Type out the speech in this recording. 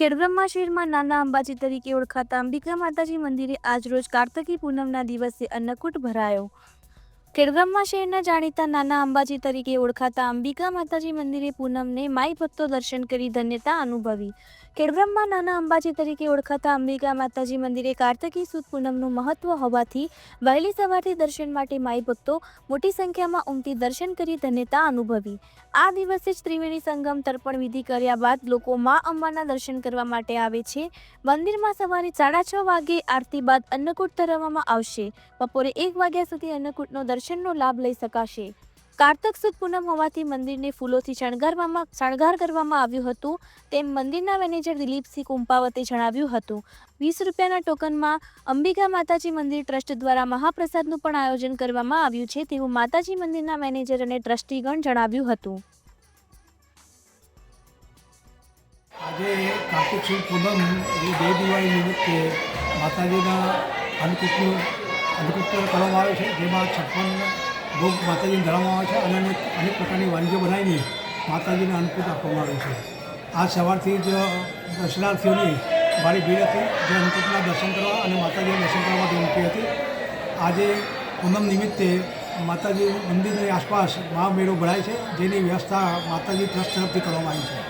ખેડબ્રહ્મા શહેરમાં નાના અંબાજી તરીકે ઓળખાતા અંબિકા માતાજી મંદિરે આજરોજ કાર્તકી પૂનમના દિવસે અન્નકૂટ ભરાયો। ખેડબ્રહ્મા શહેરના જાણીતા નાના અંબાજી તરીકે ઓળખાતા અંબિકા માતાજી મંદિરે પૂનમને માઈ ભક્તો દર્શન કરી ધન્યતા અનુભવી। ખેડબ્રહ્મા નાના અંબાજી તરીકે ઓળખાતા અંબિકા માતાજી મંદિરે કાર્તકી સુદ પૂનમનું મહત્વ હોવાથી વહેલી સવારથી દર્શન માટે માઈ ભક્તો મોટી સંખ્યામાં ઉમટી દર્શન કરી ધન્યતા અનુભવી। આ દિવસે જ ત્રિવેણી સંગમ તર્પણ વિધિ કર્યા બાદ લોકો મા અંબાના દર્શન કરવા માટે આવે છે। મંદિરમાં સવારે 6:30 વાગે આરતી બાદ અન્નકૂટ ધરાવવામાં આવશે। બપોરે 1 વાગ્યા સુધી અન્નકૂટનો દર્શનનો લાભ લઈ શકાશે। કાર્તક સુદ પૂનમ હોવાથી મંદિરને ફૂલોથી શણગાર કરવામાં આવ્યું હતું તેમ મંદિરના મેનેજર દિલીપસિંહ કુંપાવતે જણાવ્યું હતું। 20 રૂપિયાના ટોકનમાં અંબિકા માતાજી મંદિર ટ્રસ્ટ દ્વારા મહાપ્રસાદનું પણ આયોજન કરવામાં આવ્યું છે તેવું માતાજી મંદિરના મેનેજર અને ટ્રસ્ટીગણ જણાવ્યું હતું। આજે કાર્તિક સુદ પૂનમ એટલે બે દિવાળી નિમિત્તે માતાજીના અન્નકૂટ કરવામાં આવે છે, જેમાં 56 ભોગ માતાજીને ધરવામાં આવે છે અને અનેક પ્રકારની વાનગીઓ બનાવીને માતાજીને અન્નકૂટ આપવામાં આવે છે। આ સવારથી જ દર્શનાર્થીઓની ભારે ભીડ હતી, જે અન્નકૂટના દર્શન કરવા અને માતાજીના દર્શન કરવા માટે ઉમટી હતી। આજે પૂનમ નિમિત્તે માતાજી મંદિરની આસપાસ મહામેળો ભરાય છે, જેની વ્યવસ્થા માતાજી ટ્રસ્ટ તરફથી કરવામાં આવી છે।